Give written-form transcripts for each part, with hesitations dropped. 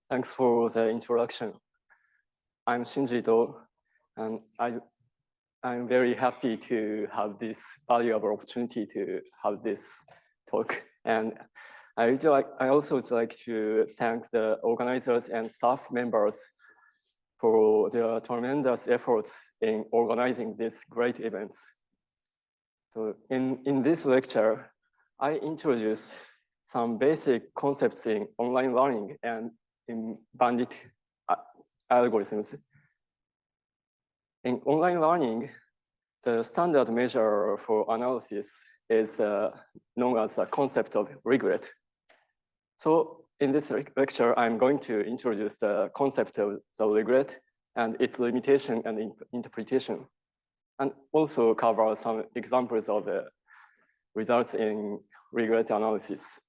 Thanks for the introduction. I'm Shinji Ito, and I'm very happy to have this valuable opportunity to have this talk. And I also would like to thank the organizers and staff members for their tremendous efforts in organizing these great events. So in this lecture, I introduce some basic concepts in online learning and in bandit algorithms. In online learning, the standard measure for analysis is known as the concept of regret. So in this lecture, I'm going to introduce the concept of the regret and its limitation and interpretation, and also cover some examples of the results in regret analysis.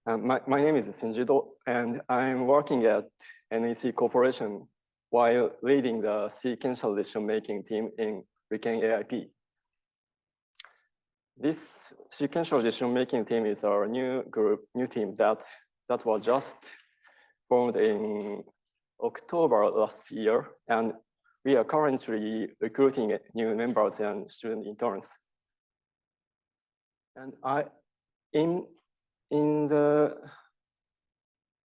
My name is Shinji Ito, and I'm working at NEC Corporation while leading the sequential decision-making team in Weekend AIP. This sequential decision-making team is our new team that was just formed in October last year, and we are currently recruiting new members and student interns. And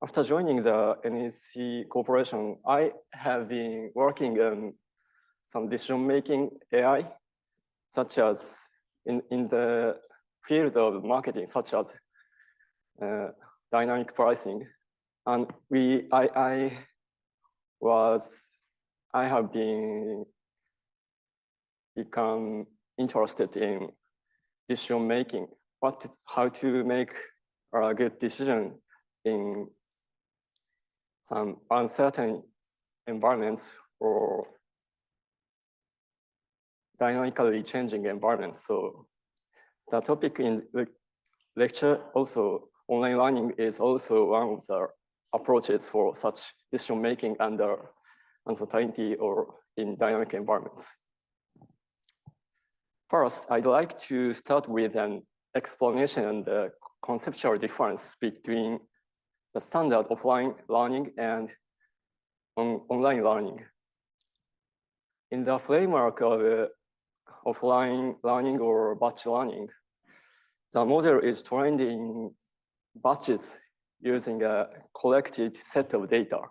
after joining the NEC Corporation, I have been working on some decision-making AI, such as in the field of marketing, such as dynamic pricing. And I have become interested in decision-making, how to make a good decision in some uncertain environments or dynamically changing environments. So the topic in the lecture, also online learning, is also one of the approaches for such decision-making under uncertainty or in dynamic environments. First, I'd like to start with an explanation and the conceptual difference between the standard offline learning and online learning. In the framework of offline learning or batch learning, the model is trained in batches using a collected set of data.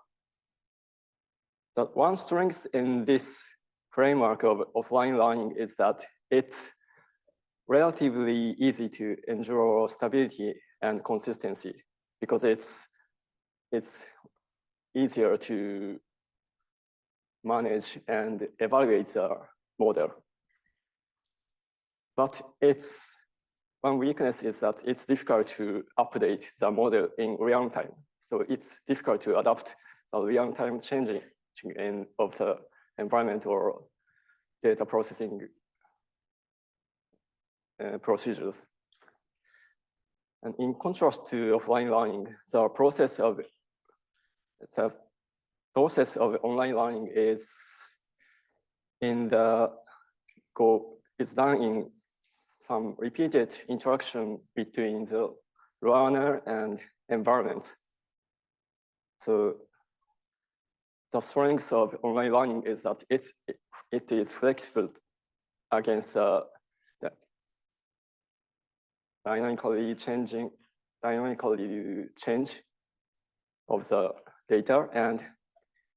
The one strength in this framework of offline learning is that it's relatively easy to ensure stability and consistency because it's easier to manage and evaluate the model. But one weakness is that it's difficult to update the model in real time. So it's difficult to adapt the real time changing of the environment or data processing procedures. And in contrast to offline learning, the process of online learning is done in some repeated interaction between the learner and environment. So the strength of online learning is that it is flexible against the dynamically change of the data, and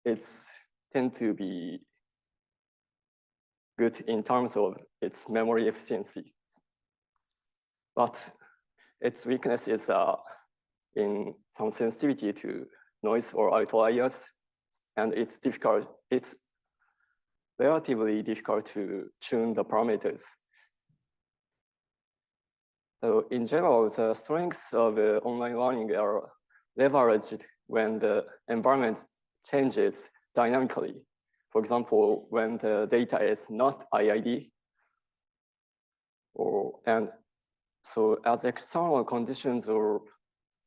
it's tend to be good in terms of its memory efficiency. But its weakness is in some sensitivity to noise or outliers, and it's relatively difficult to tune the parameters. So in general, the strengths of online learning are leveraged when the environment changes dynamically. For example, when the data is not IID, and so as external conditions or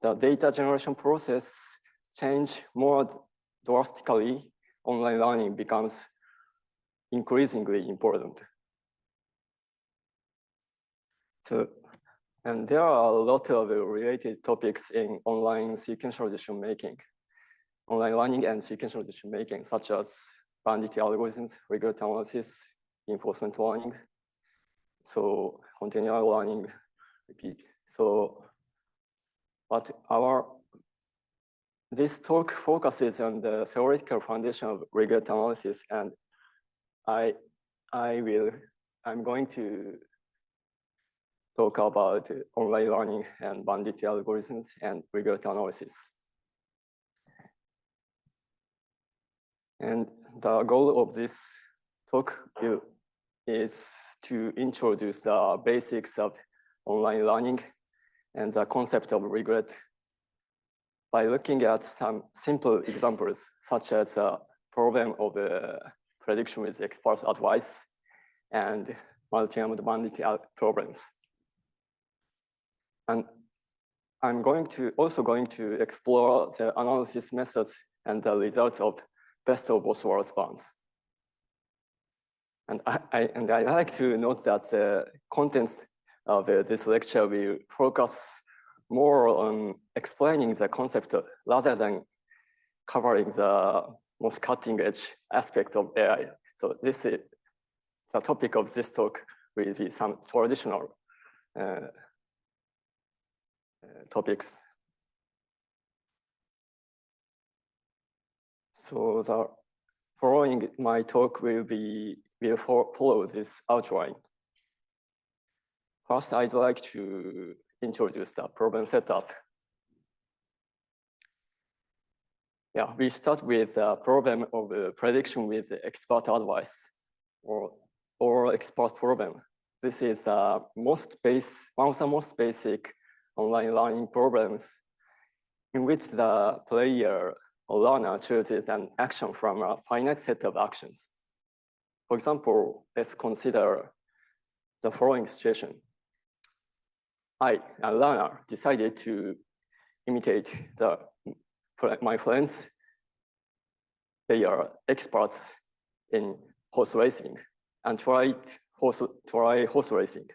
the data generation process change more drastically, online learning becomes increasingly important. So And there are a lot of related topics in online sequential decision making, online learning and sequential decision making, such as bandit algorithms, regret analysis, enforcement learning, so continual learning, repeat. So, but this talk focuses on the theoretical foundation of regret analysis, and I'm going to talk about online learning and bandit algorithms and regret analysis. And the goal of this talk is to introduce the basics of online learning and the concept of regret by looking at some simple examples, such as the problem of prediction with expert advice and multi-armed bandit problems. And I'm also going to explore the analysis methods and the results of best of both worlds bounds. And I like to note that the contents of this lecture will focus more on explaining the concept rather than covering the most cutting edge aspect of AI. So this is the topic of this talk will be some traditional topics. So the following my talk will follow this outline. First, I'd like to introduce the problem setup. Yeah, we start with the problem of prediction with expert advice or expert problem. This is one of the most basic online learning problems in which the player or learner chooses an action from a finite set of actions. For example, let's consider the following situation. I, a learner, decided to imitate my friends. They are experts in horse racing and try horse racing.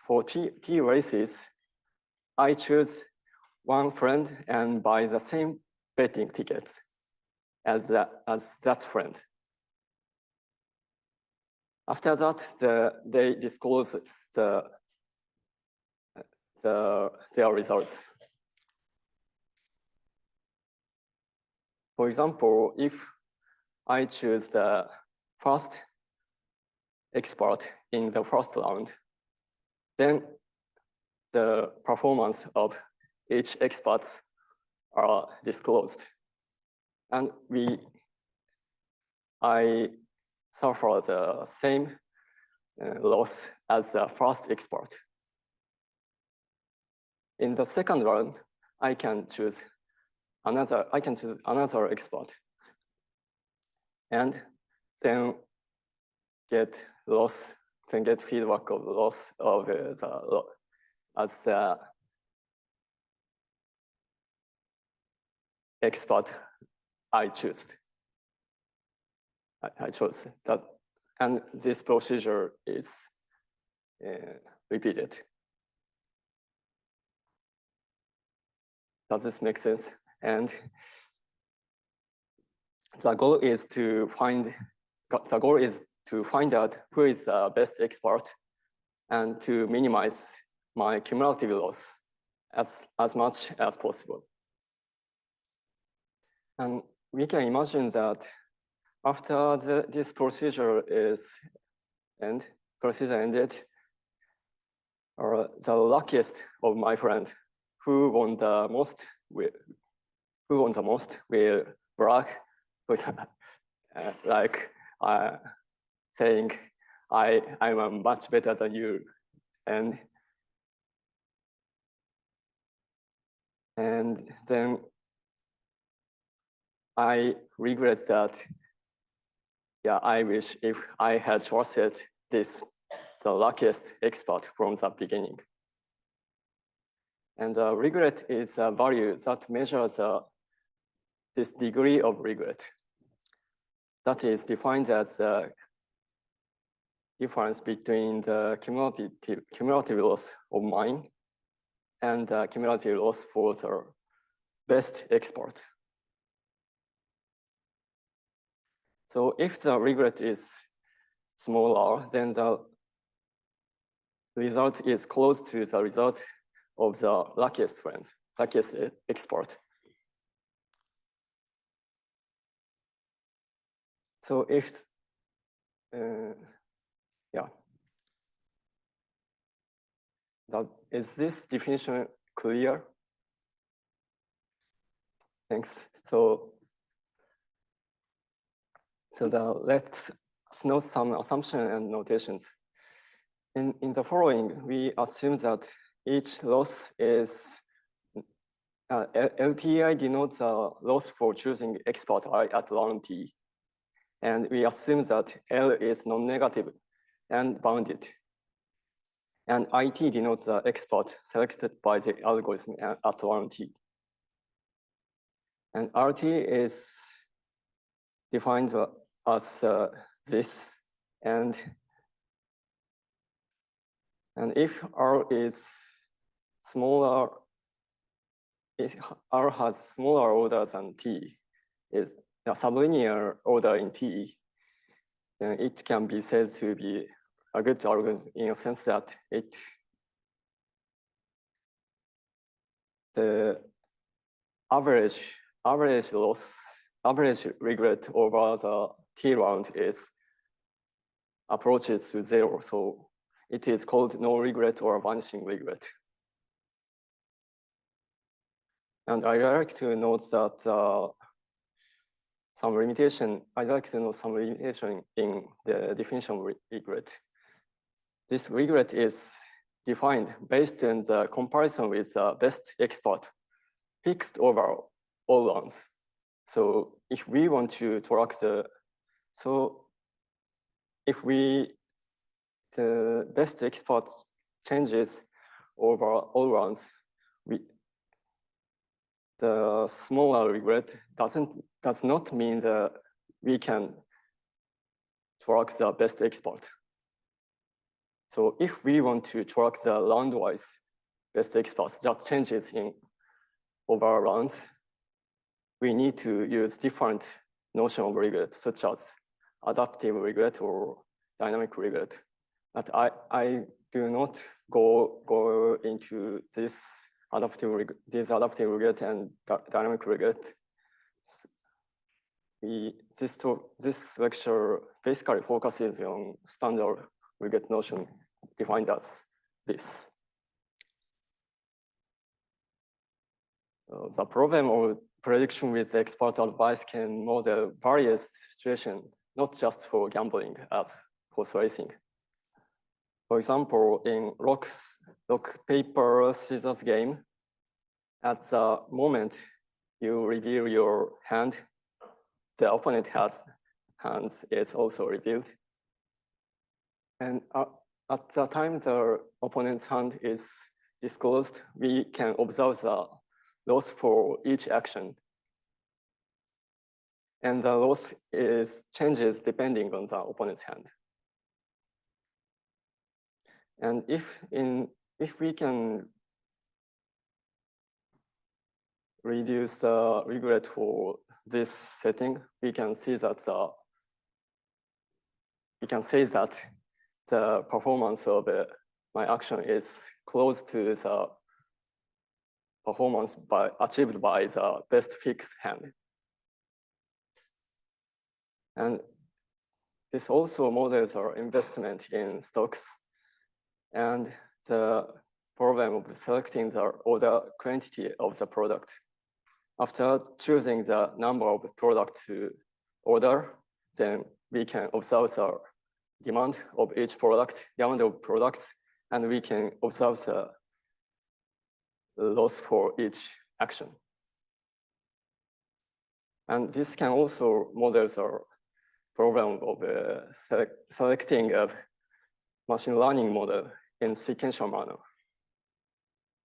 For T races, I choose one friend and buy the same betting ticket as that friend. After that, they disclose their results. For example, if I choose the first expert in the first round, then the performance of each expert are disclosed. And I suffer the same loss as the first expert. In the second round, I can choose another expert and then get feedback of loss of as the expert I chose that, and this procedure is repeated. Does this make sense? And the goal is to find out who is the best expert and to minimize my cumulative loss as much as possible. And we can imagine that after this procedure ended, or the luckiest of my friend who won the most will brag with like saying I'm much better than you, and then I regret that. Yeah, I wish if I had trusted the luckiest expert from the beginning. And regret is a value that measures this degree of regret. That is defined as the difference between the cumulative loss of mine and the cumulative loss for the best export. So if the regret is smaller, then the result is close to the result of the luckiest friend, luckiest export. So if, yeah. Is this definition clear? Thanks. So let's note some assumptions and notations. In the following, we assume that each loss is LTI denotes the loss for choosing export I at round T. And we assume that L is non-negative and bounded. And IT denotes the export selected by the algorithm at round T. And RT is defined as this. And if R is smaller, if R has smaller order than T, is a sublinear order in T, then it can be said to be a good algorithm in a sense that the average loss, average regret over the T round approaches to 0. So it is called no regret or vanishing regret. And I'd like to note that I'd like to know some limitation in the definition of regret. This regret is defined based on the comparison with the best export fixed over all rounds. So if we want to track the best export changes over all rounds, the smaller regret does not mean that we can track the best export. So if we want to track the round-wise best exports that changes in over rounds, we need to use different notion of regret, such as adaptive regret or dynamic regret. But I do not go into this adaptive regret and dynamic regret. This lecture basically focuses on standard regret notion defined as this. The problem of prediction with expert advice can model various situations, not just for gambling, as horse racing. For example, in rock, paper, scissors game, at the moment you reveal your hand, the opponent hands is also revealed. And at the time the opponent's hand is disclosed, we can observe the loss for each action. And the loss changes depending on the opponent's hand. And if we can reduce the regret for this setting, we can see that the performance of my action is close to the performance achieved by the best fixed hand. And this also models our investment in stocks and the problem of selecting the order quantity of the product. After choosing the number of products to order, then we can observe the demand of each product, demand of products, and we can observe the loss for each action. And this can also model the problem of selecting a machine learning model in sequential manner.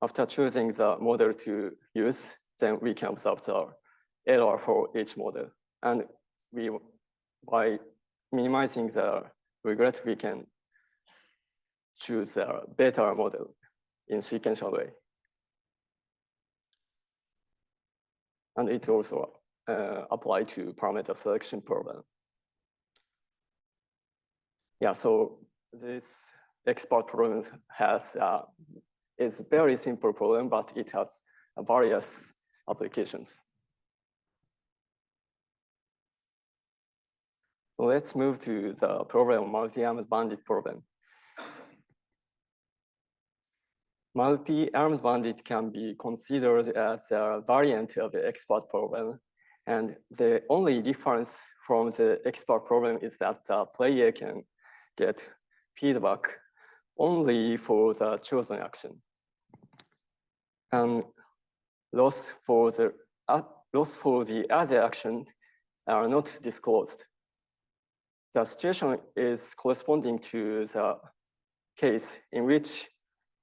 After choosing the model to use, then we can observe the error for each model. And by minimizing the regret, we can choose a better model in sequential way. And it also applied to parameter selection problem. Yeah, so this expert problem has is very simple problem, but it has various applications. So let's move to the problem multi-armed bandit problem. Multi-armed bandit can be considered as a variant of the expert problem. And the only difference from the expert problem is that the player can get feedback only for the chosen action. And loss for the other action are not disclosed. The situation is corresponding to the case in which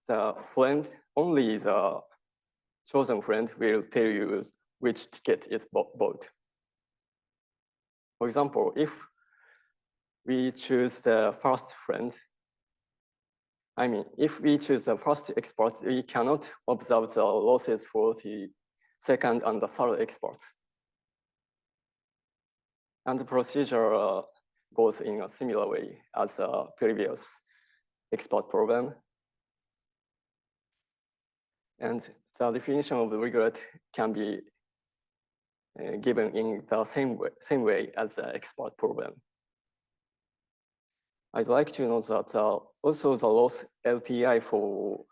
the friend, only the chosen friend will tell you which ticket is bought. For example, if we choose the first friend, if we choose the first expert, we cannot observe the losses for the second and the third experts. And the procedure goes in a similar way as the previous expert problem. And the definition of the regret can be given in the same way as the expert problem. I'd like to note that also the loss LTI for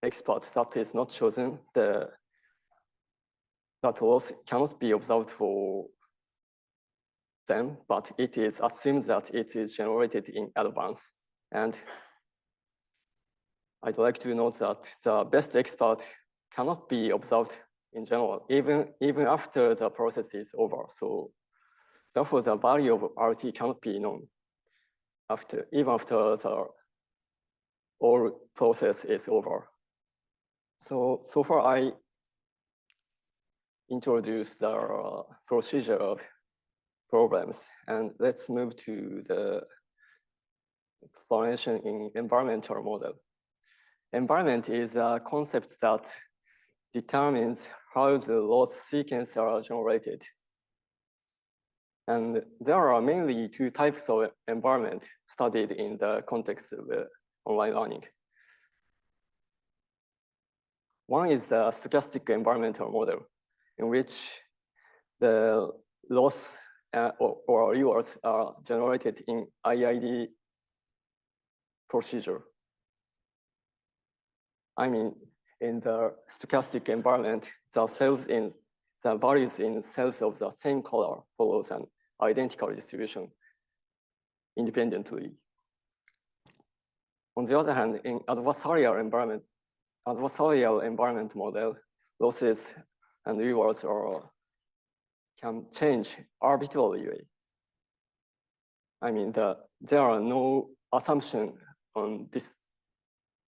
experts that is not chosen, that loss cannot be observed for them, but it is assumed that it is generated in advance. And I'd like to note that the best expert cannot be observed in general, even after the process is over. So therefore, the value of RT cannot be known even after the whole process is over. So far, I introduced the procedure of problems, and let's move to the explanation in environmental model. Environment is a concept that determines how the loss sequences are generated. And there are mainly two types of environment studied in the context of online learning. One is the stochastic environmental model, in which the loss or rewards are generated in IID procedure. In the stochastic environment, the values in cells of the same color follows an identical distribution independently. On the other hand, in adversarial environment model, losses and rewards can change arbitrarily. There are no assumption on this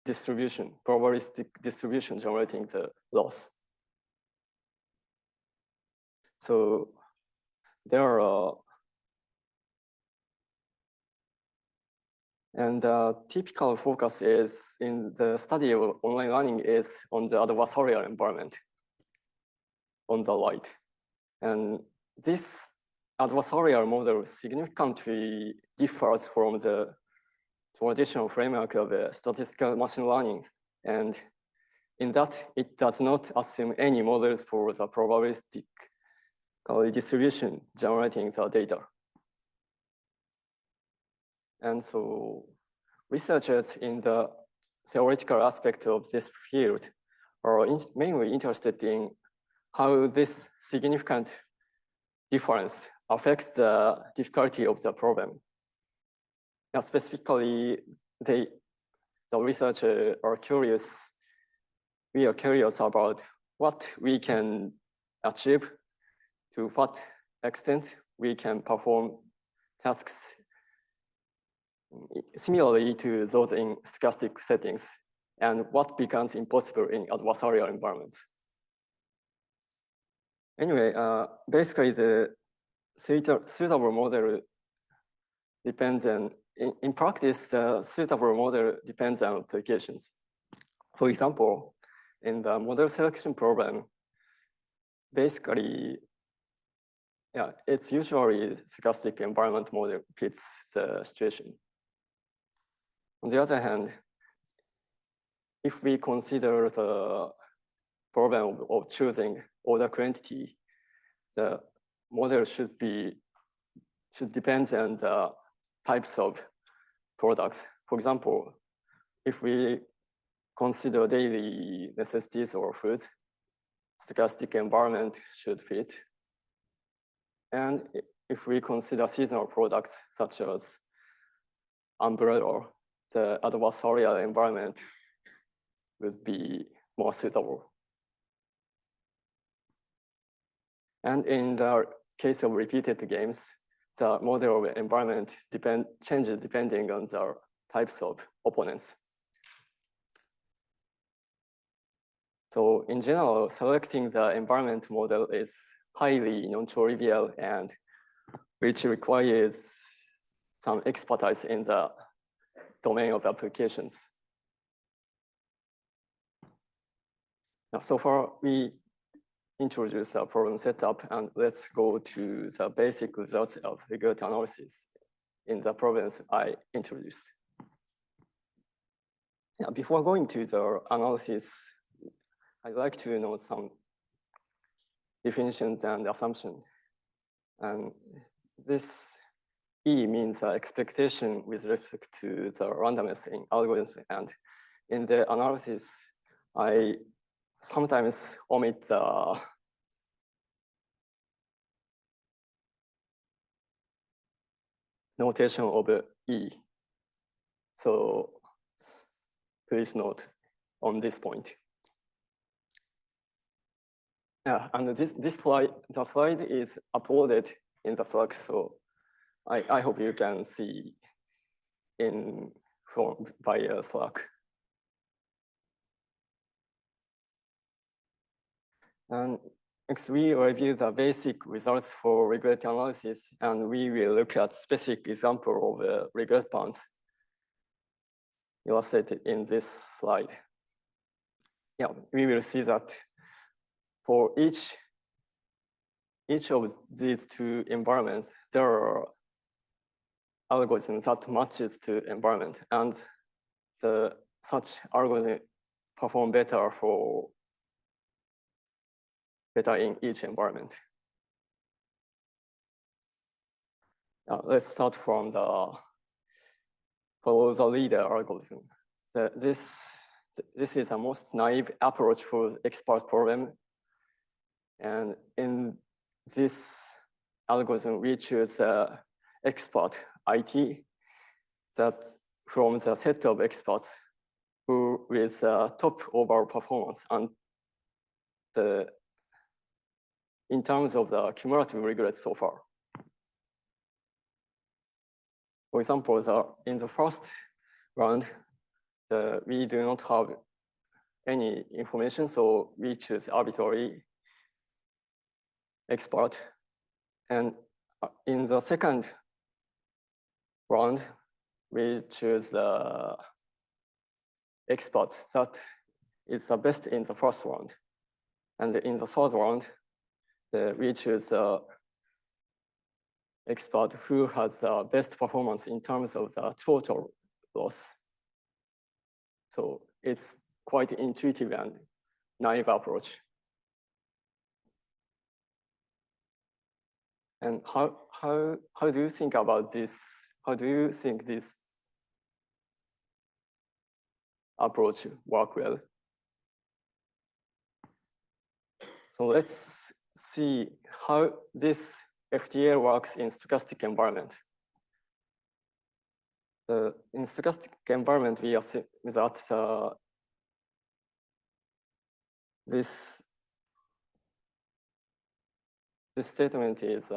distribution, probabilistic distribution generating the loss. So there are, and the typical focus is in the study of online learning is on the adversarial environment on the right. And this adversarial model significantly differs from the traditional framework of statistical machine learning. And in that, it does not assume any models for the probabilistic distribution generating the data. And so researchers in the theoretical aspect of this field are mainly interested in how this significant difference affects the difficulty of the problem. Now, specifically, the researchers are curious. We are curious about what we can achieve, to what extent we can perform tasks similarly to those in stochastic settings, and what becomes impossible in adversarial environments. Anyway, basically the suitable model depends on, in practice, the suitable model depends on applications. For example, in the model selection problem, basically, yeah, it's usually stochastic environment model fits the situation. On the other hand, if we consider the problem of choosing order quantity, the model should depend on the types of products. For example, if we consider daily necessities or food, stochastic environment should fit. And if we consider seasonal products such as umbrella, the adversarial environment would be more suitable. And in the case of repeated games, the model of environment changes depending on the types of opponents. So in general, selecting the environment model is highly non-trivial and which requires some expertise in the domain of applications. Now, so far, we introduced the problem setup, and let's go to the basic results of regression analysis in the problems I introduced. Now, before going to the analysis, I'd like to know some definitions and assumptions. And this E means expectation with respect to the randomness in algorithms. And in the analysis, I sometimes omit the notation of E. So please note on this point. Yeah, and this slide, the slide is uploaded in the Slack, so I hope you can see via Slack. And next, we review the basic results for regression analysis, and we will look at specific example of regress bands illustrated in this slide. Yeah, we will see that for each of these two environments, there are algorithms that matches to environment, and such algorithm perform better in each environment. Let's start from the follow the leader algorithm. This is the most naive approach for expert problem. And in this algorithm, we choose the expert IT that from the set of experts who with top overall performance and in terms of the cumulative regrets so far. For example, in the first round, we do not have any information, so we choose arbitrary expert. And in the second round, we choose the expert that is the best in the first round. And in the third round, we choose the expert who has the best performance in terms of the total loss. So it's quite intuitive and naive approach. And how do you think about this? How do you think this approach work well? So let's see how this FTL works in stochastic environment. In stochastic environment, we assume that this statement is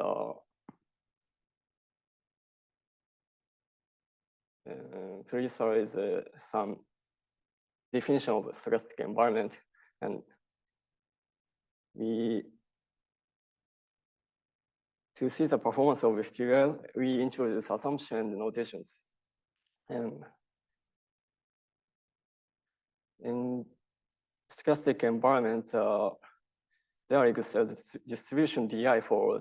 please is some definition of stochastic environment, and we To see the performance of FTL, we introduce assumption and notations. And in stochastic environment, there exists a distribution DI for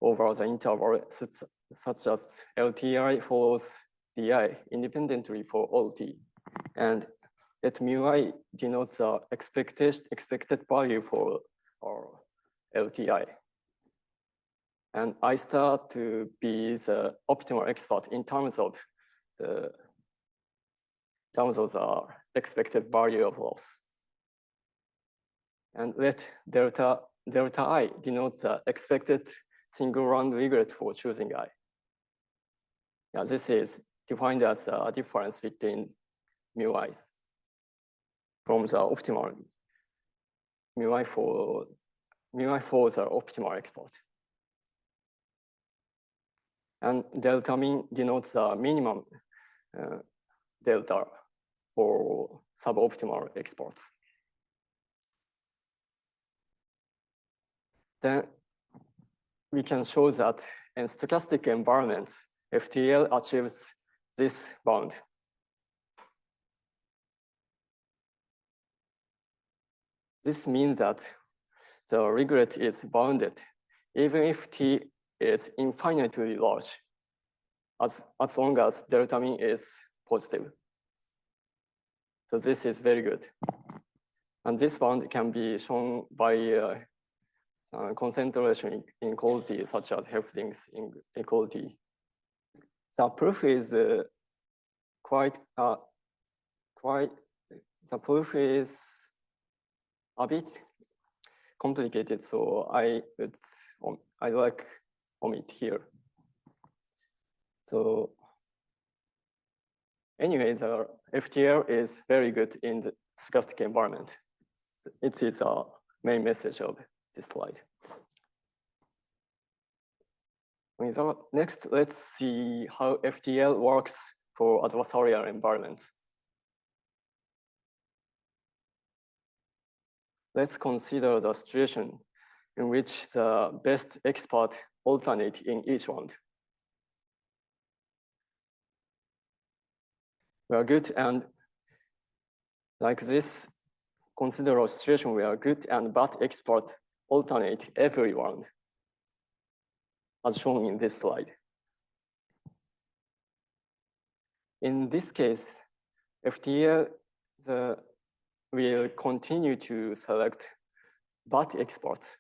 over the interval, such that LTI follows DI independently for all T. And let mu I denotes the expected value for our LTI. And I start to be the optimal expert in terms of the expected value of loss. And let delta I denote the expected single round regret for choosing I. Yeah, this is defined as a difference between mu i's from the optimal mu I for the optimal expert. And delta min denotes the minimum delta for suboptimal exports. Then we can show that in stochastic environments, FTL achieves this bound. This means that the regret is bounded, even if T is infinitely large, as long as delta min is positive. So this is very good. And this bound can be shown by concentration inequality, such as Helfling's inequality. The proof is the proof is a bit complicated, so I like omit here. So anyway, the FTL is very good in the stochastic environment. It is a main message of this slide. Next, let's see how FTL works for adversarial environments. Let's consider the situation in which the best expert alternate in each round. We are good and like this, consider a situation where good and bad expert alternate every round, as shown in this slide. In this case, FTL will continue to select bad experts.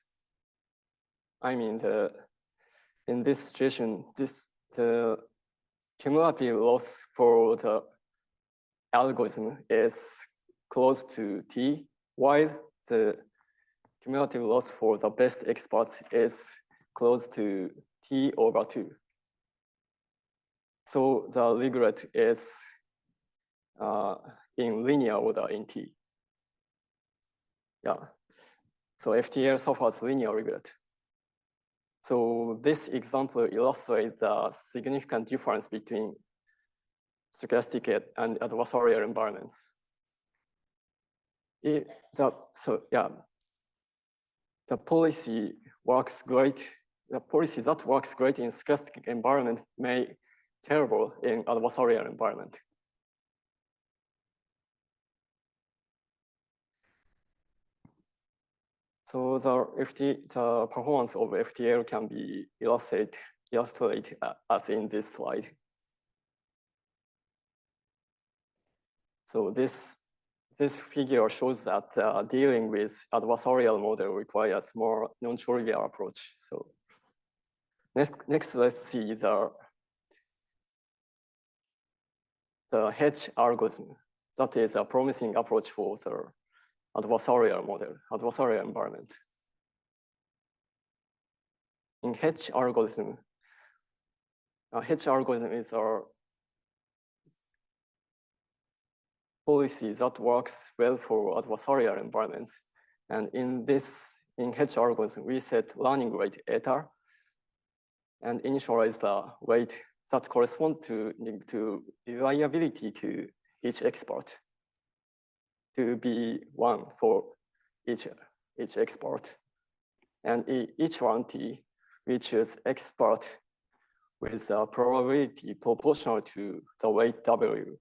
I mean, in this situation, the cumulative loss for the algorithm is close to T, while the cumulative loss for the best experts is close to T over 2. So the regret is in linear order in T. Yeah, so FTL suffers linear regret. So this example illustrates the significant difference between stochastic and adversarial environments. The policy works great. The policy that works great in stochastic environment may terrible in adversarial environment. So the performance of FTL can be illustrated as in this slide. So this figure shows that dealing with adversarial model requires more non-trivial approach. So next let's see the hedge algorithm. That is a promising approach for the adversarial model, adversarial environment. In hedge algorithm is a policy that works well for adversarial environments. And in hedge algorithm, we set learning rate eta and initialize the weight that corresponds to reliability to each expert to be 1 for each export. And each one T, we choose expert with a probability proportional to the weight W.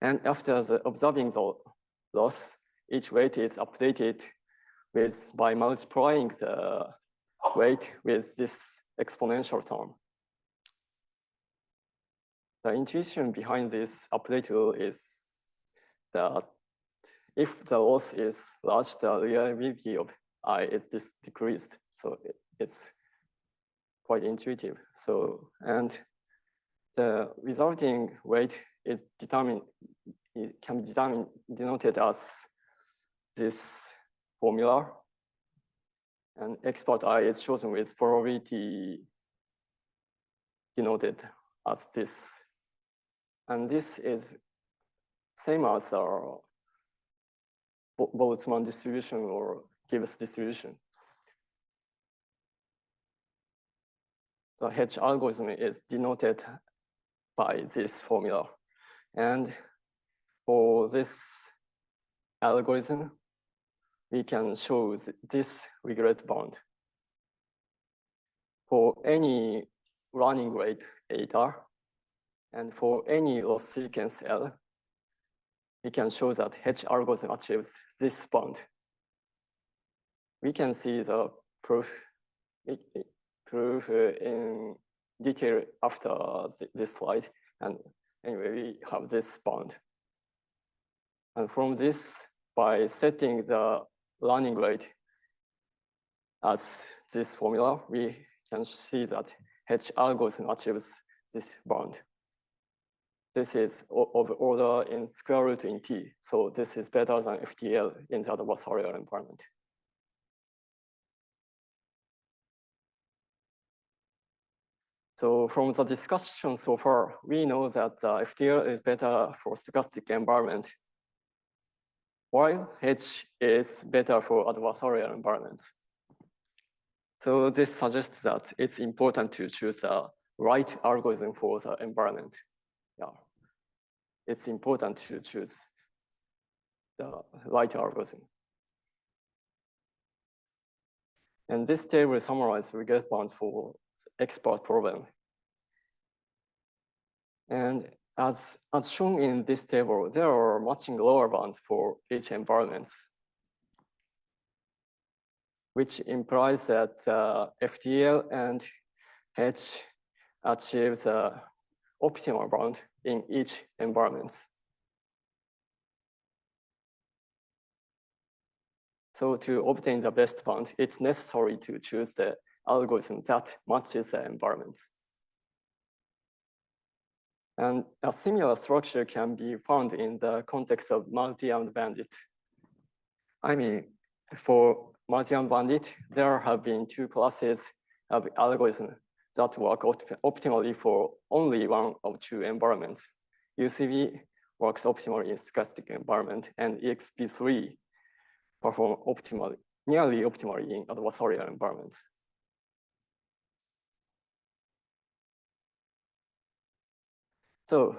And after observing the loss, each weight is updated by multiplying the weight with this exponential term. The intuition behind this update rule is that if the loss is large, the reliability of I is decreased. So it's quite intuitive. So, and the resulting weight is determined, it can be denoted as this formula. And expert I is chosen with probability denoted as this. And this is same as our Boltzmann distribution or Gibbs distribution. The Hedge algorithm is denoted by this formula. And for this algorithm, we can show this regret bound. For any running rate eta, and for any loss sequence L, we can show that Hedge algorithm achieves this bound. We can see the proof in detail after this slide. And anyway, we have this bound. And from this, by setting the running rate as this formula, we can see that Hedge algorithm achieves this bound. This is of order in square root in T. So this is better than FTL in the adversarial environment. So from the discussion so far, we know that FTL is better for stochastic environment, while Hedge is better for adversarial environments. So this suggests that it's important to choose the right algorithm for the environment. Yeah, it's important to choose the right algorithm. And this table summarizes regret bounds for expert problem. And as shown in this table, there are matching lower bounds for each environment, which implies that FTL and Hedge achieve the optimal bound in each environment. So to obtain the best bound, it's necessary to choose the algorithm that matches the environment. And a similar structure can be found in the context of multi-armed bandit. I mean, for multi-armed bandit, there have been two classes of algorithms that work optimally for only one of two environments. UCB works optimally in stochastic environment, and EXP3 perform optimally, nearly optimally in adversarial environments. So,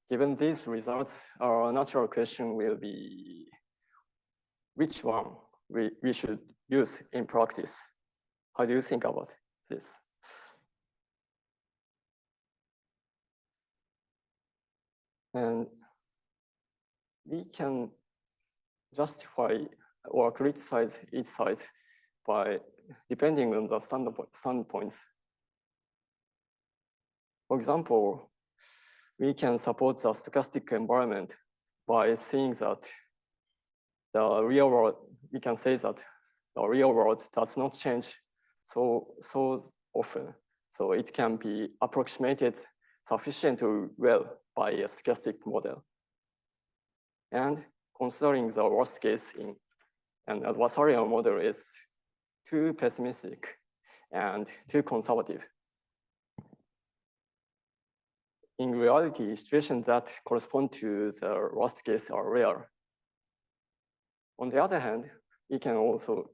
given these results, our natural question will be, which one we should use in practice? How do you think about this? And we can justify or criticize each side by depending on the standpoints. For example, we can support the stochastic environment by seeing that the real world, we can say that the real world does not change so often. So it can be approximated sufficiently well by a stochastic model. And considering the worst case in an adversarial model is too pessimistic and too conservative. In reality, situations that correspond to the worst case are rare. On the other hand, we can also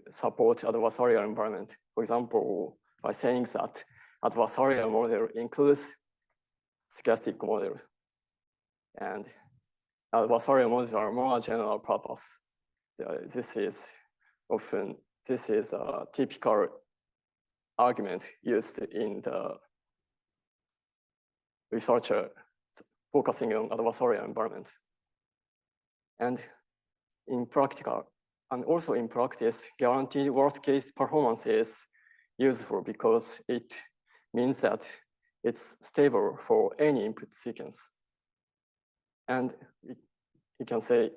support adversarial environment. For example, by saying that adversarial model includes stochastic model, and adversarial models are more general purpose. This is a typical argument used in the researcher focusing on adversarial environment. And also in practice, guaranteed worst case performance is useful because it means that it's stable for any input sequence. And you can say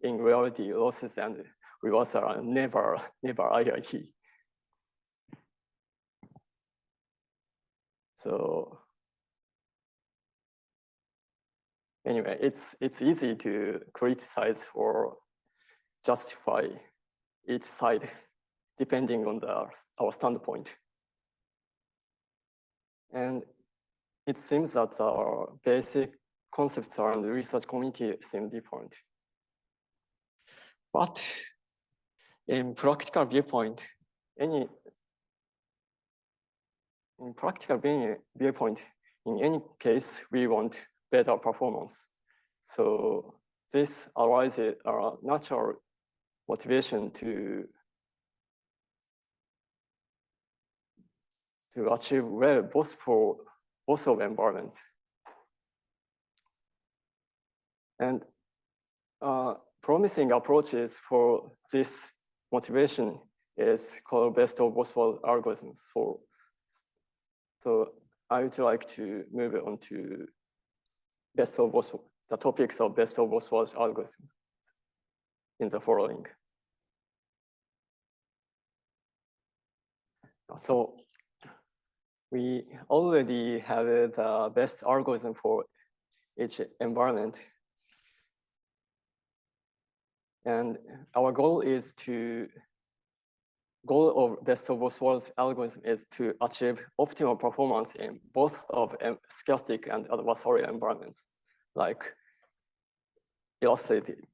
in reality, losses and reversal are never IIT. So anyway, it's easy to criticize or justify each side depending on our standpoint. And it seems that our basic concepts around the research community seem different. But in practical viewpoint, in any case, we want better performance. So this arises a natural motivation to achieve well both of environments. And promising approaches for this motivation is called best of both worlds algorithms. So I would like to move on to the topics of best of both worlds algorithms in the following. So we already have the best algorithm for each environment. And our goal of best of both worlds algorithm is to achieve optimal performance in both of stochastic and adversarial environments, like illustrated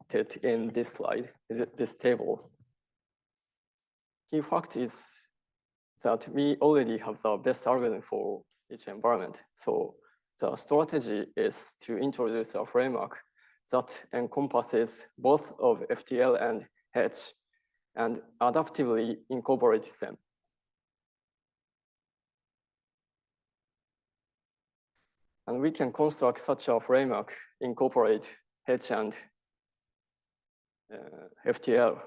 in this slide, this table. Key fact is that we already have the best algorithm for each environment. So the strategy is to introduce a framework that encompasses both of FTL and H and adaptively incorporates them. And we can construct such a framework, incorporate H and FTL,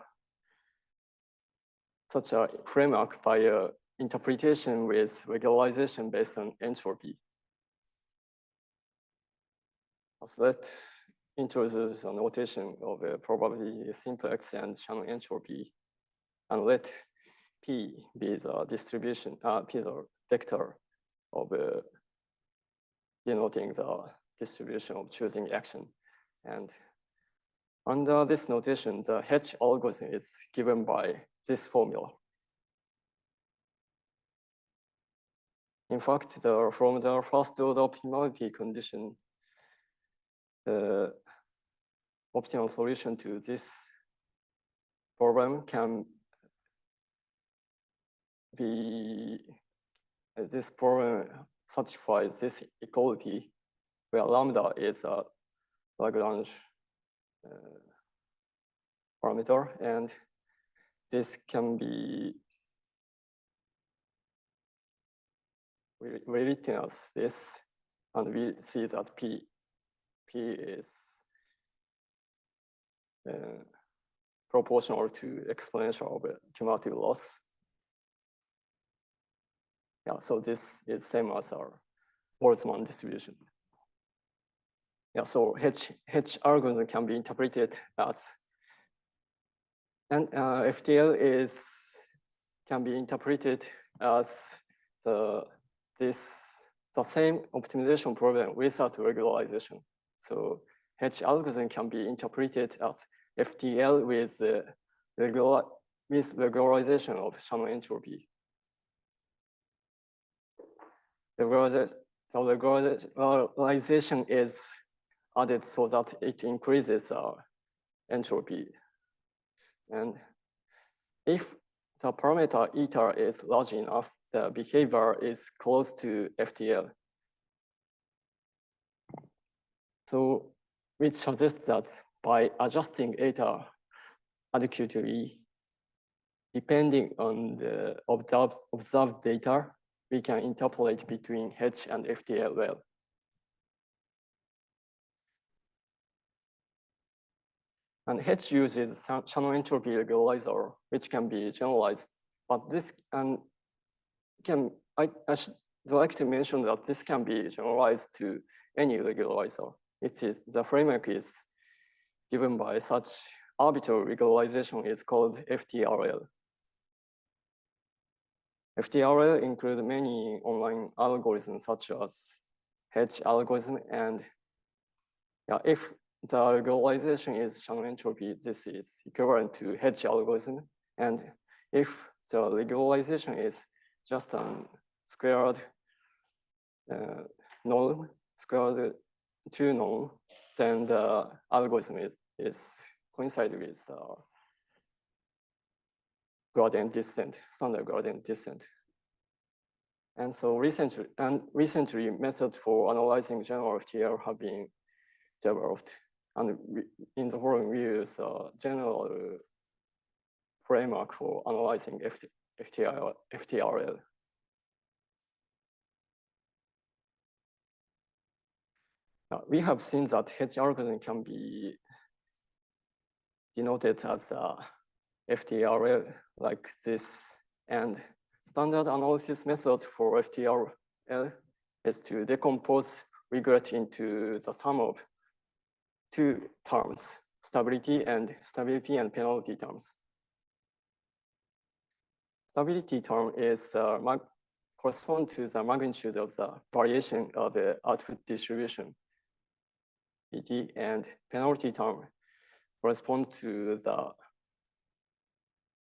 such a framework by interpretation with regularization based on entropy. So let's introduce a notation of a probability simplex and Shannon entropy, and let P be the distribution, P is a vector of denoting the distribution of choosing action. And under this notation, the H algorithm is given by this formula. In fact, from the first order optimality condition, the optimal solution to this problem can be, this problem satisfies this equality where lambda is a Lagrange parameter, and this can be rewritten as this, and we see that P is proportional to exponential of cumulative loss. Yeah, so this is same as our Boltzmann distribution. Yeah, so H algorithm can be interpreted as, and FTL can be interpreted as the same optimization problem without regularization. So H algorithm can be interpreted as FTL with regularization of Shannon entropy. The regularization is added so that it increases entropy. And if the parameter eta is large enough, the behavior is close to FTL. So which suggests that by adjusting eta adequately, depending on the observed data, we can interpolate between H and FTL. And H uses channel entropy regularizar, which can be generalized. But this I should like to mention that this can be generalized to any regularizer. The framework is given by such arbitrary regularization is called FTRL. FTRL includes many online algorithms such as H algorithm, and if the regularization is channel entropy, this is equivalent to H algorithm. And if the regularization is just a squared norm, squared 2 norm, then the algorithm is coincide with gradient descent, standard gradient descent. And so recently methods for analyzing general FTL have been developed. And in the following, we use a general framework for analyzing FTRL. Now, we have seen that H algorithm can be denoted as FTRL like this. And standard analysis method for FTRL is to decompose regret into the sum of two terms, stability and penalty terms. Stability term is correspond to the magnitude of the variation of the output distribution, PT, and penalty term corresponds to the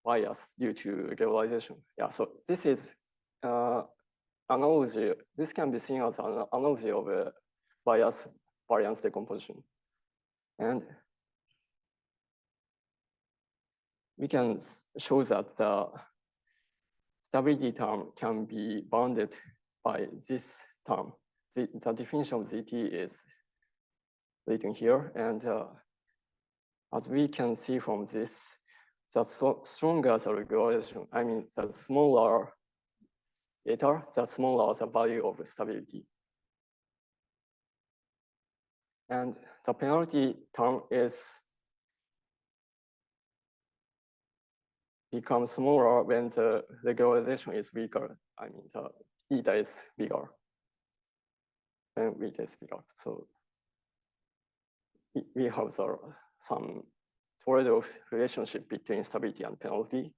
bias due to regularization. Yeah, so this is analogy. This can be seen as an analogy of a bias variance decomposition. And we can show that the stability term can be bounded by this term. The definition of ZT is written here. And as we can see from this, the stronger the regularization, I mean, the smaller eta, the smaller the value of stability. And the penalty term becomes smaller when the regularization is weaker. I mean, the eta is bigger when eta is bigger. So we have some trade-off relationship between stability and penalty.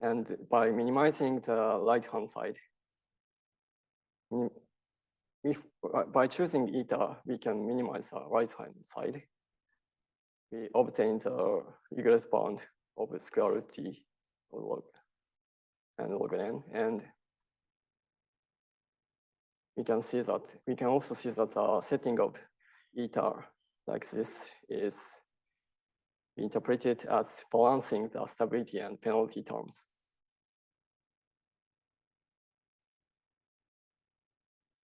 And by minimizing the right-hand side, by choosing eta, we can minimize the right-hand side. We obtain the regress bound of the square root t log n. And we can also see that the setting of eta like this is interpreted as balancing the stability and penalty terms.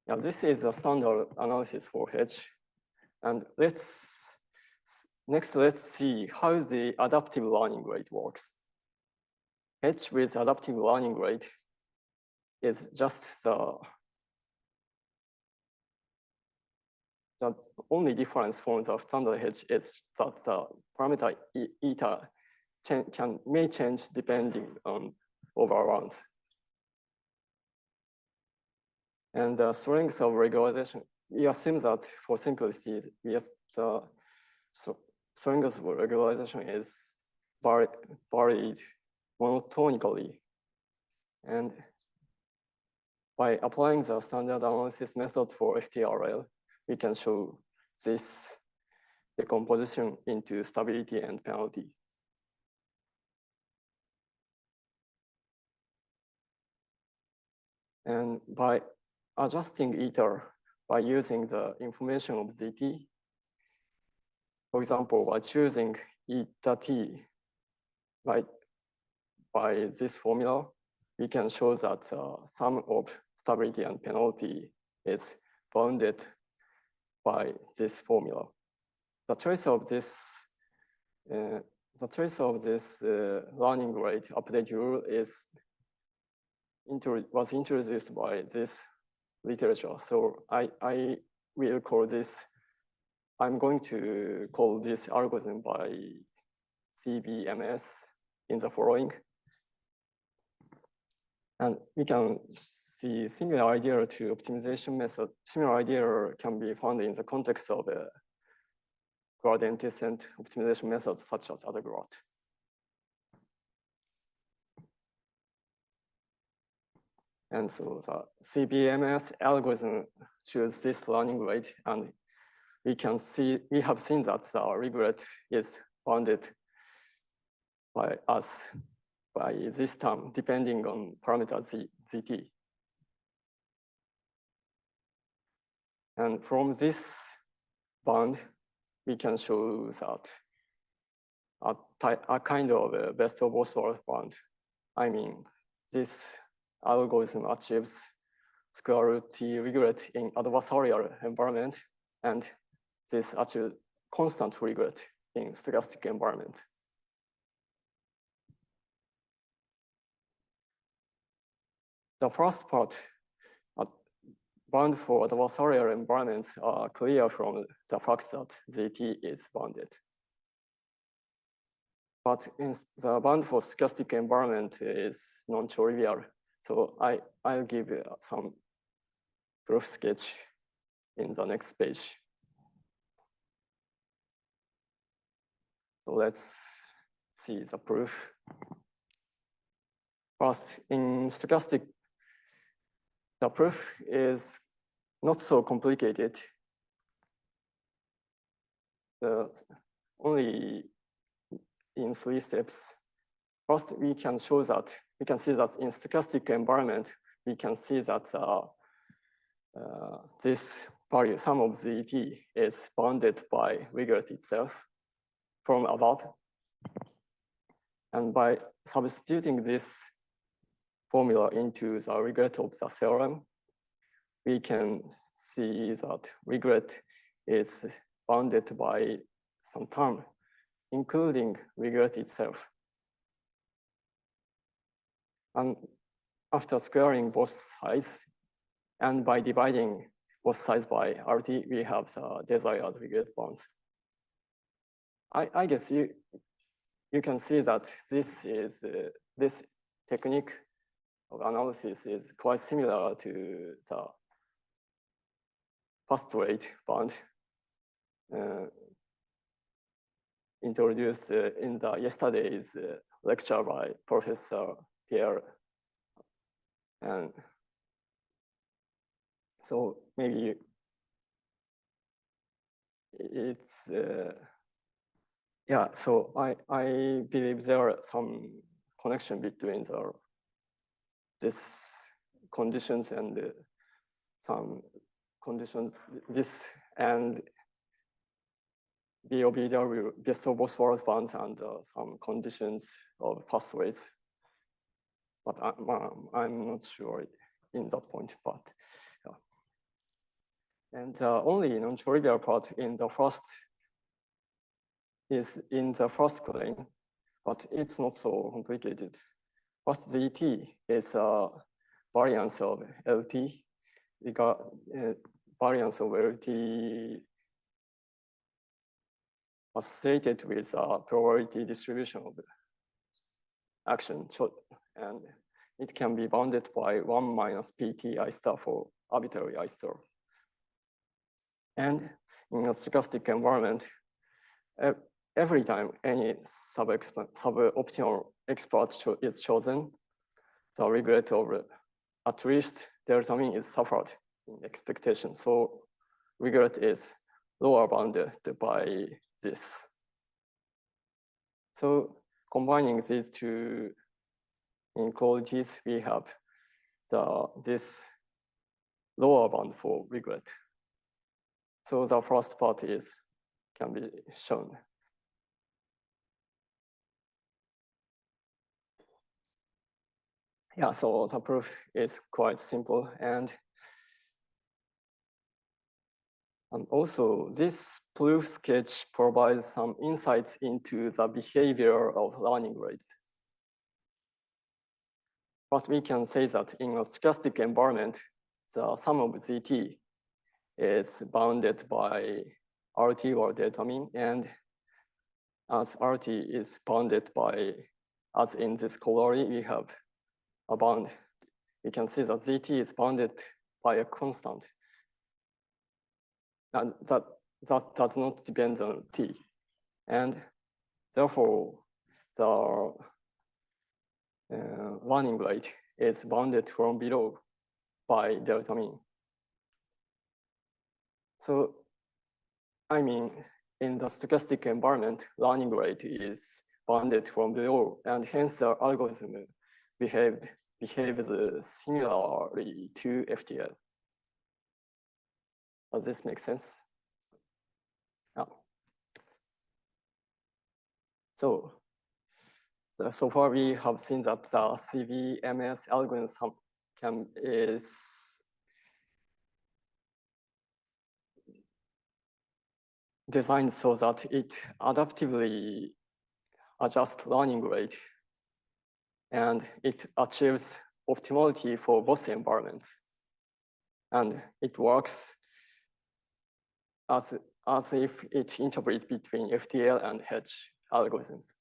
Now, this is a standard analysis for H. And let's see how the adaptive learning rate works. H with adaptive learning rate is just the only difference from the standard H is that the parameter eta may change depending on overruns. And the strength of regularization, we assume that for simplicity, the strength of regularization is varied monotonically. And by applying the standard analysis method for FTRL, we can show this decomposition into stability and penalty. And by adjusting eta by using the information of ZT, for example, by choosing eta t by this formula, we can show that sum of stability and penalty is bounded by this formula. The choice of this the trace of this learning rate update rule was introduced by this literature. So I will call this, I'm going to call this algorithm by CBMS in the following. And we can see similar idea to optimization method. Similar idea can be found in the context of gradient descent optimization methods such as ADGRAD. And so the CBMS algorithm chooses this learning rate, and we have seen that the regret is bounded by us by this term, depending on parameter ZT. And from this bound, we can show that a kind of best of both worlds bound. I mean, this algorithm achieves square root T regret in adversarial environment, and this achieves constant regret in stochastic environment. The first part, bound for adversarial environments, are clear from the fact that ZT is bounded. But in the bound for stochastic environment is non-trivial. So I'll give some proof sketch in the next page. So let's see the proof. First, in stochastic, the proof is not so complicated. Only in 3 steps. First, we can see that in stochastic environment, we can see that this value, sum of ZT, is bounded by regret itself from above. And by substituting this formula into the regret of the theorem, we can see that regret is bounded by some term, including regret itself. And after squaring both sides, and by dividing both sides by RT, we have the desired regret bounds. I guess you can see that this technique of analysis is quite similar to the first rate bound introduced in the yesterday's lecture by Professor Pierre. And so maybe it's, yeah, so I believe there are some connection between this conditions and some conditions, this and BOBW, best of both worlds bounds, and some conditions of pathways. But I'm not sure in that point, but yeah. And only non-trivial part in the first is in the first claim, but it's not so complicated. First, ZT is a variance of LT. We got variance of LT associated with a probability distribution of the action. And it can be bounded by 1 minus PT I star for arbitrary I star. And in a stochastic environment, every time any sub-optimal expert is chosen, the regret of at least delta mean is suffered in expectation. So regret is lower bounded by this. So combining these two inequalities, we have this lower bound for regret. So the first part can be shown. Yeah, so the proof is quite simple, and And also, this proof sketch provides some insights into the behavior of learning rates. But we can say that in a stochastic environment, the sum of ZT is bounded by RT or delta mean, and as RT is bounded by, as in this corollary, we have a bound. We can see that ZT is bounded by a constant, and that does not depend on T. And therefore, the learning rate is bounded from below by delta mean. So, I mean, in the stochastic environment, learning rate is bounded from below, and hence the algorithm behaves similarly to FTL. Does this make sense? Yeah. So far we have seen that the CVMS algorithm is designed so that it adaptively adjusts learning rate, and it achieves optimality for both environments. And it works as if it interprets between FTL and H algorithms.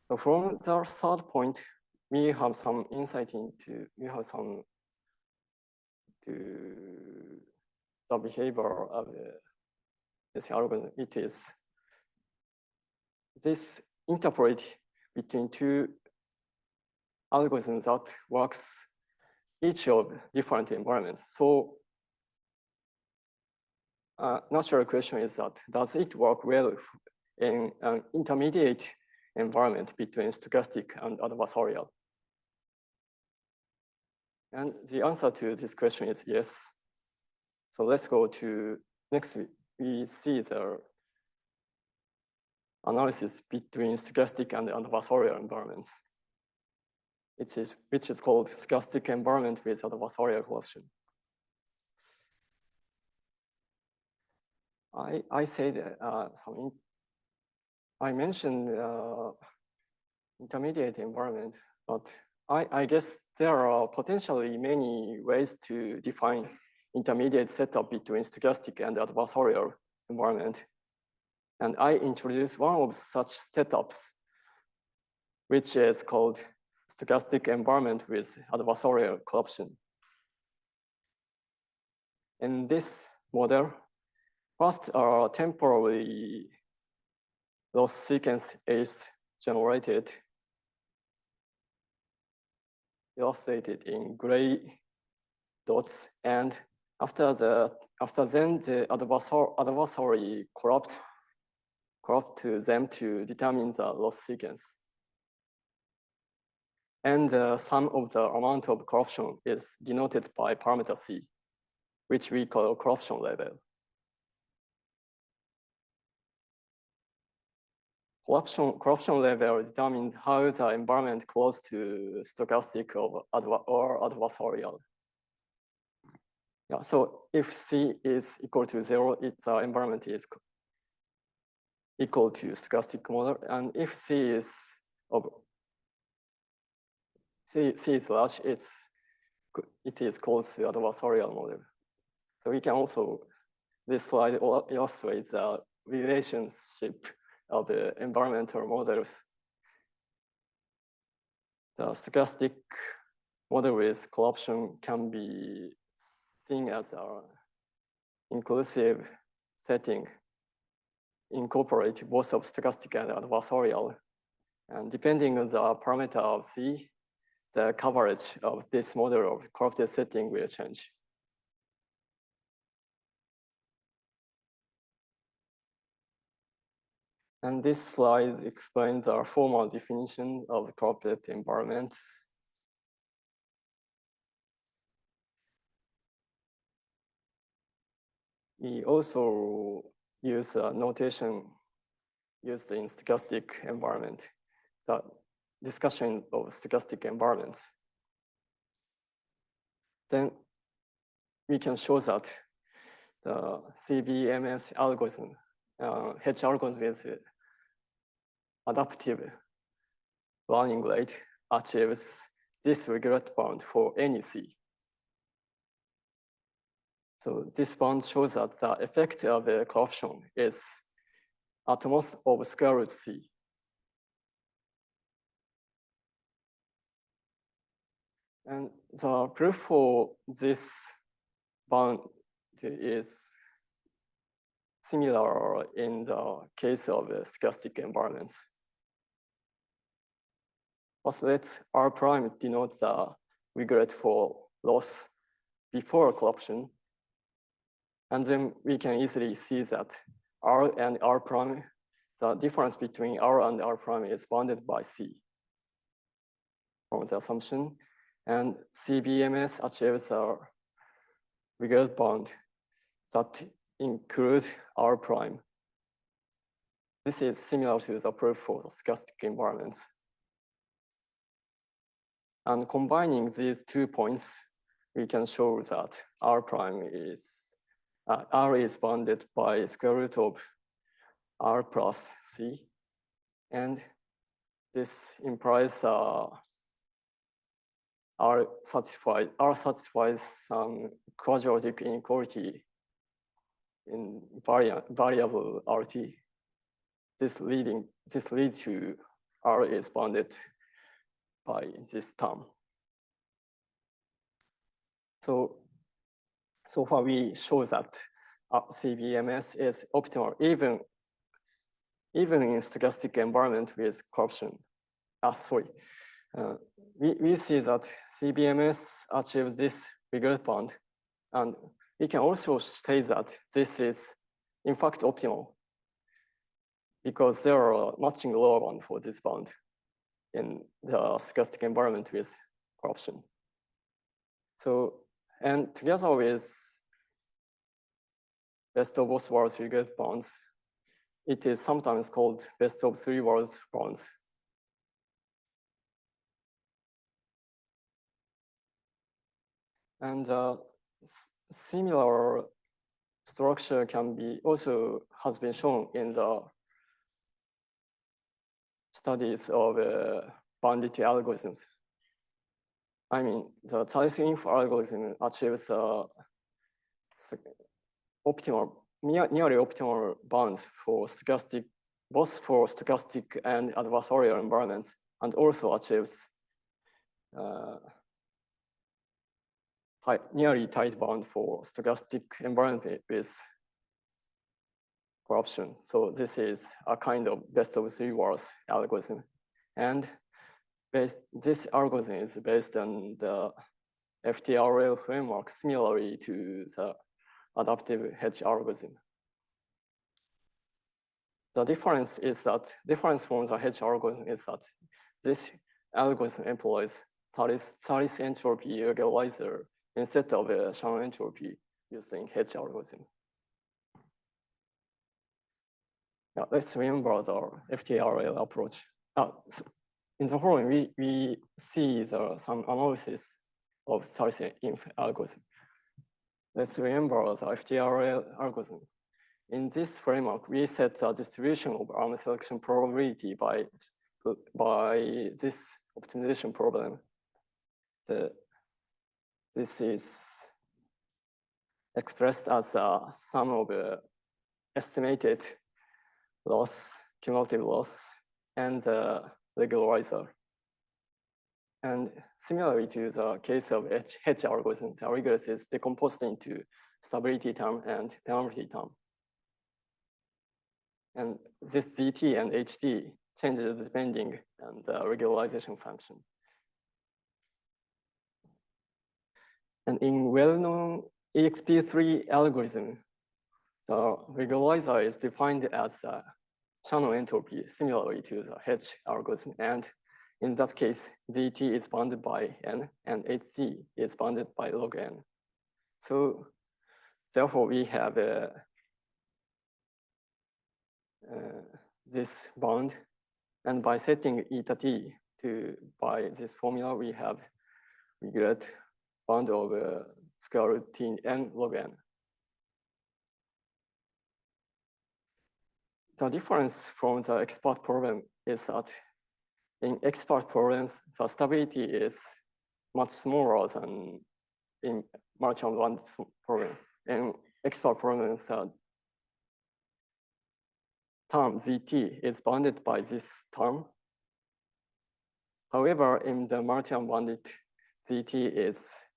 So from the third point, we have some insight into, the behavior of this algorithm. It is this interpret between two algorithms that works each of different environments. So natural question is that, does it work well in an intermediate environment between stochastic and adversarial? And the answer to this question is yes. So let's go to next. We see the analysis between stochastic and adversarial environments, which is called stochastic environment with adversarial corruption. I said I mentioned intermediate environment, but I guess there are potentially many ways to define intermediate setup between stochastic and adversarial environment. And I introduced one of such setups, which is called stochastic environment with adversarial corruption. In this model, first temporary loss sequence is generated, illustrated in gray dots, and after then the adversary corrupt them to determine the loss sequence. And the sum of the amount of corruption is denoted by parameter C, which we call corruption level. Corruption level determines how the environment close to stochastic or adversarial. Yeah, so if C is equal to 0, the environment is equal to stochastic model, and if C is large, it is close to adversarial model. So we can also, this slide illustrates the relationship of the environmental models. The stochastic model with corruption can be seen as an inclusive setting, incorporate both of stochastic and adversarial. And depending on the parameter of C, the coverage of this model of corrupted setting will change. And this slide explains our formal definition of corrupted environments. We also use a notation used in stochastic environment, the discussion of stochastic environments. Then we can show that the CBMS algorithm, H algorithm with adaptive learning rate achieves this regret bound for any C. So this bound shows that the effect of the corruption is at most of square root C. And the proof for this bound is similar in the case of stochastic environments. First, let R prime denote the regret for loss before corruption. And then we can easily see that R and R prime, the difference between R and R prime is bounded by C from the assumption. And CBMS achieves a regret bound that includes R prime. This is similar to the proof for the stochastic environments. And combining these 2 points, we can show that R prime is, R is bounded by square root of R plus C. And this implies R satisfies some quadratic inequality in variable RT. This leads to R is bounded by this term. So far we show that CBMS is optimal even in stochastic environment with corruption. We see that CBMS achieves this regret bound, and we can also say that this is in fact optimal because there are matching lower bound for this bound in the stochastic environment with corruption. So, and together with best of both worlds regret bounds, it is sometimes called best of three worlds bounds. And similar structure has been shown in the studies of boundity algorithms. I mean, the Charles Inf algorithm achieves nearly optimal bounds for stochastic, both for stochastic and adversarial environments, and also achieves nearly tight bound for stochastic environment with corruption. So this is a kind of best of three worlds algorithm. And this algorithm is based on the FTRL framework similarly to the adaptive hedge algorithm. The difference from the hedge algorithm is that this algorithm employs Thalys entropy regularizer instead of a Shannon entropy using hedge algorithm. Now, let's remember the FTRL approach. So in the following, we see some analysis of Thalys Inf algorithm. Let's remember the FTRL algorithm. In this framework, we set the distribution of arm selection probability by this optimization problem. This is expressed as a sum of estimated loss, cumulative loss, and regularizer. And similarly to the case of hedge algorithm, the regret is decomposed into stability term and penalty term. And this ZT and HT changes depending on the regularization function. And in well-known EXP3 algorithm, the regularizer is defined as a Shannon entropy, similarly to the hedge algorithm. And in that case, ZT is bounded by n, and HT is bounded by log n. So therefore, we have this bound. And by setting eta t by this formula, we have regret bound of square root t n log n. The difference from the expert problem is that in expert problems, the stability is much smaller than in multi-bounded problem. In expert problems, the term zt is bounded by this term. However, in the multi-bounded, zt is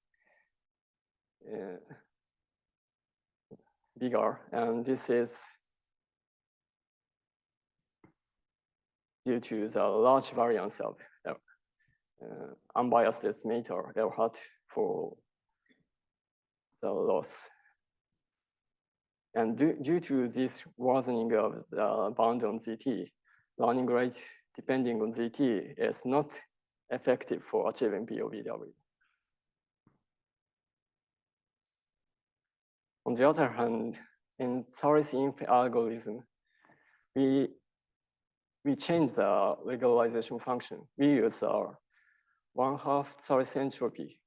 bigger, and this is due to the large variance of unbiased estimator L hat for the loss. And due to this worsening of the bound on ZT, learning rate depending on ZT is not effective for achieving BOVW. On the other hand, in Thoris-Inf algorithm, we change the regularization function. We use our 1/2 Thoris entropy.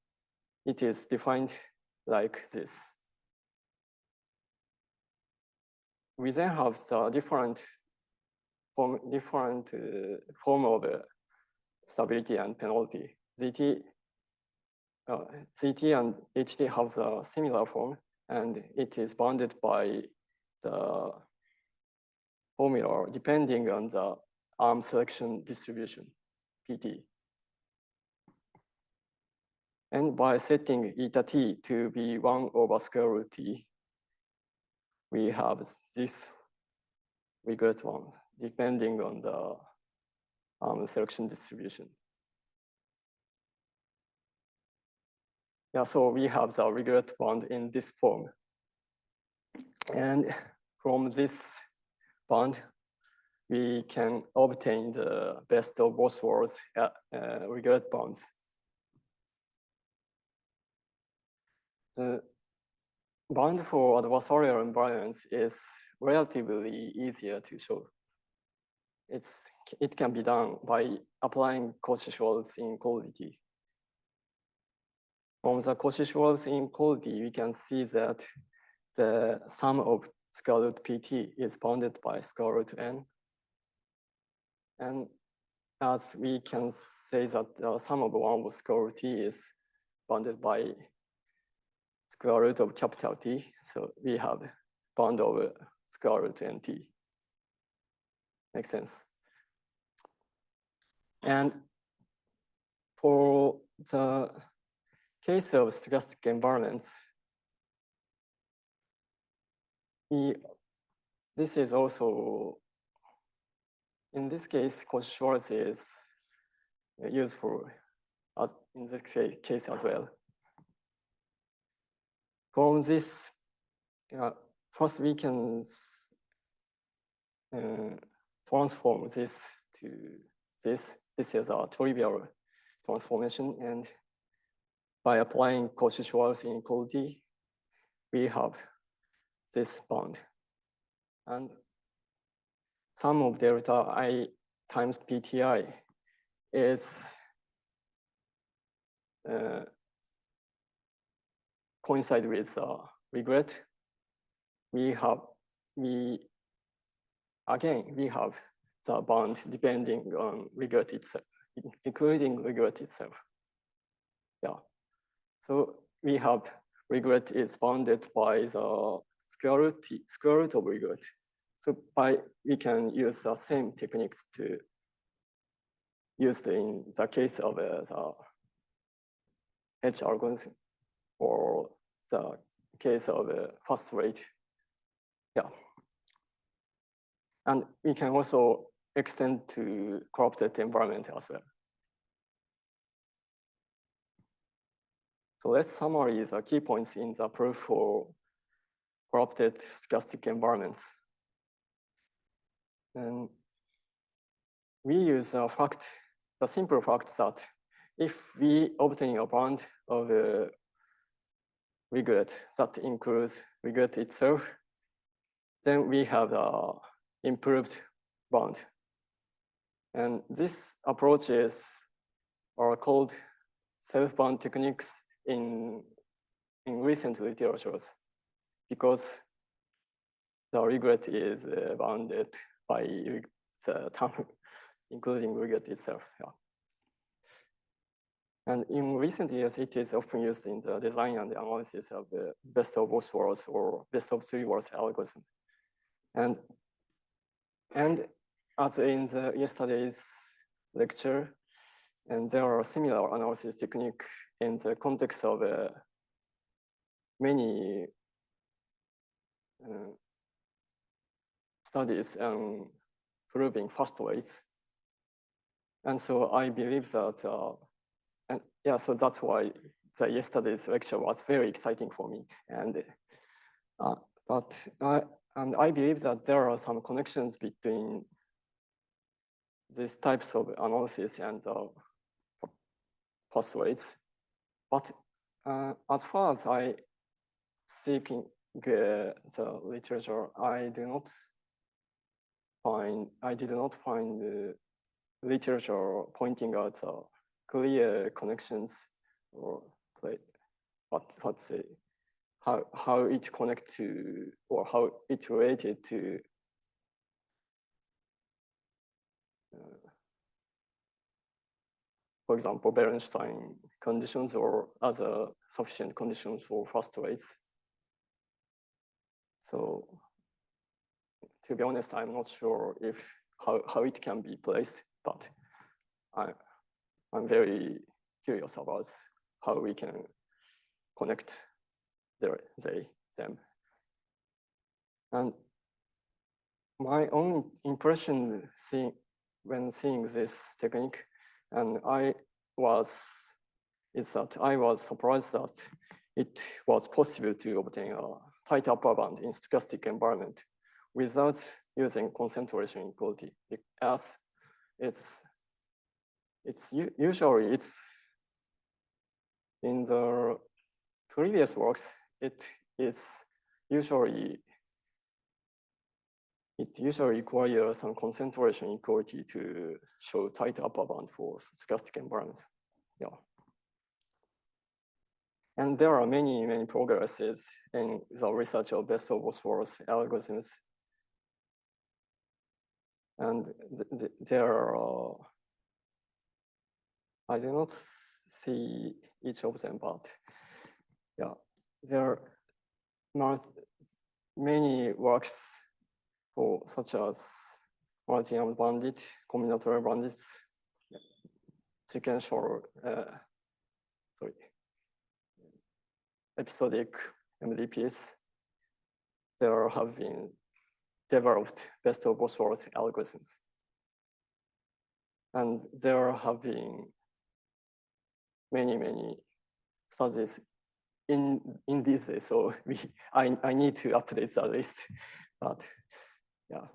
It is defined like this. We then have the different form of stability and penalty. ZT and HT have the similar form, and it is bounded by the formula depending on the arm selection distribution, PT. And by setting eta t to be 1 over square root t, we have this regret one depending on the arm selection distribution. Yeah, so we have the regret bound in this form. And from this bound, we can obtain the best of both worlds regret bounds. The bound for adversarial invariance is relatively easier to show. It can be done by applying Cauchy-Schwarz inequality. From the Cauchy-Schwarz inequality, we can see that the sum of square root pt is bounded by square root n. And as we can say that the sum of 1 over square root t is bounded by square root of capital T. So we have bound over square root nt. Makes sense. And for the case of stochastic environments, this is also, in this case, Cauchy-Schwarz is useful in this case as well. From this, first we can transform this to this. This is a trivial transformation, and by applying Cauchy-Schwarz inequality, we have this bound. And sum of delta I times PTI is coincide with regret. We have the bound depending on regret itself, including regret itself. Yeah. So we have regret is bounded by the square root of regret. So we can use the same techniques to use in the case of the H algorithm or the case of fast rate. Yeah. And we can also extend to corrupted environment as well. So let's summarize the key points in the proof for corrupted stochastic environments. And we use the simple fact that if we obtain a bound of regret that includes regret itself, then we have the improved bound. And these approaches are called self-bound techniques in in recent literatures, because the regret is bounded by the term, including regret itself. Yeah. And in recent years, it is often used in the design and the analysis of the best of both worlds or best of three worlds algorithm. And as in the yesterday's lecture, and there are similar analysis technique in the context of many studies proving fast weights. And so I believe that, and yeah, so that's why the yesterday's lecture was very exciting for me. And and I believe that there are some connections between these types of analysis and fast weights. But as far as I seeking the literature, I did not find the literature pointing out clear connections or how it connect to or how it related to for example, Bernstein conditions or other sufficient conditions for fast weights. So to be honest, I'm not sure if how it can be placed, but I'm very curious about how we can connect them. And my own impression when seeing this technique, and is that I was surprised that it was possible to obtain a tight upper bound in stochastic environment without using concentration inequality, as usually in the previous works, it usually requires some concentration equality to show tight upper bound for stochastic environment. Yeah. And there are many progresses in the research of best of both worlds algorithms. And there are, I do not see each of them, but yeah, there are many works for such as multi-armed bandit, combinatorial bandits, sequential, episodic MDPs. There have been developed best of both worlds algorithms. And there have been many studies in these days. So I need to update the list, but yeah,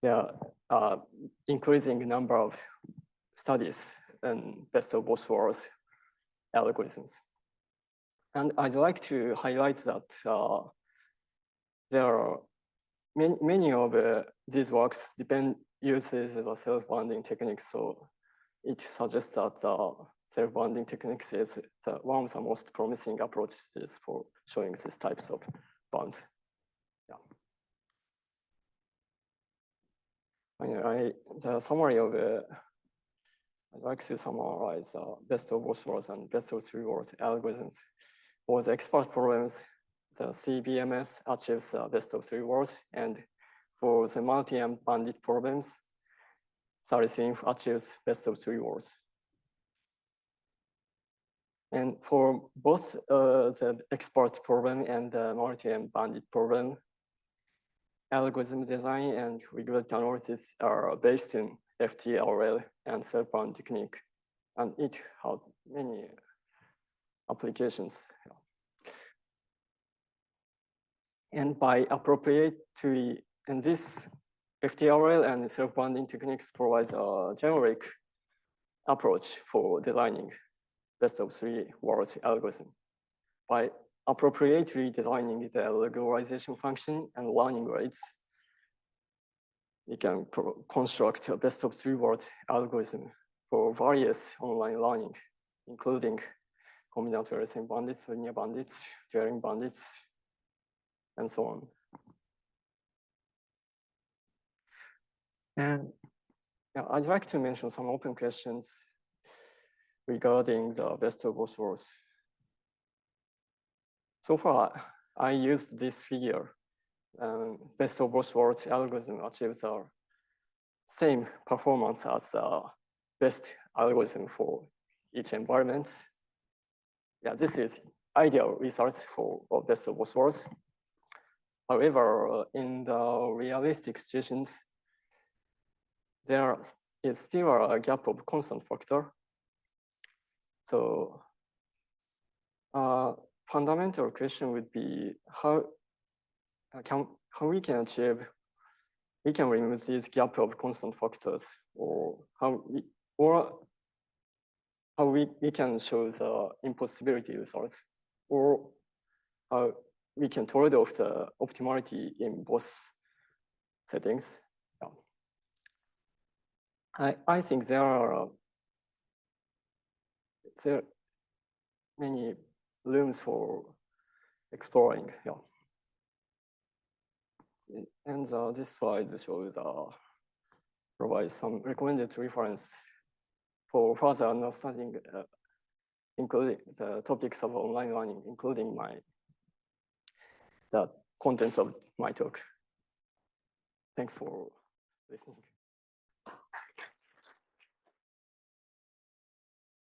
there are increasing number of studies and best of both worlds algorithms. And I'd like to highlight that there are many of these works uses the self-bounding techniques. So it suggests that self-bounding techniques is one of the most promising approaches for showing these types of bounds. Yeah. The summary of I'd like to summarize best of both worlds and best of three worlds algorithms. For the expert problems, the CBMS achieves best of three worlds, and for the multi-armed bandit problems, Sarisynth achieves best of three worlds. And for both the expert problem and the multi-armed bandit problem, algorithm design and regulatory analysis are based in FTRL and self-bound technique, and it has many applications. And by appropriately, and this FTRL and self-bounding techniques provide a generic approach for designing best of three worlds algorithm. By appropriately designing the regularization function and learning rates, we can construct a best of three worlds algorithm for various online learning, including combinatorial racing bandits, linear bandits, Turing bandits, and so on. And yeah, I'd like to mention some open questions regarding the best of both worlds. So far, I used this figure. Best of both worlds algorithm achieves the same performance as the best algorithm for each environment. Yeah, this is ideal result for best of both worlds. However, in the realistic situations, there is still a gap of constant factor. So fundamental question would be how we can achieve, we can remove this gap of constant factors, or how we can show the impossibility results, or how we can trade off the optimality in both settings. I think there are many rooms for exploring. Yeah. And this slide shows provides some recommended reference for further understanding, including the topics of online learning, including the contents of my talk. Thanks for listening.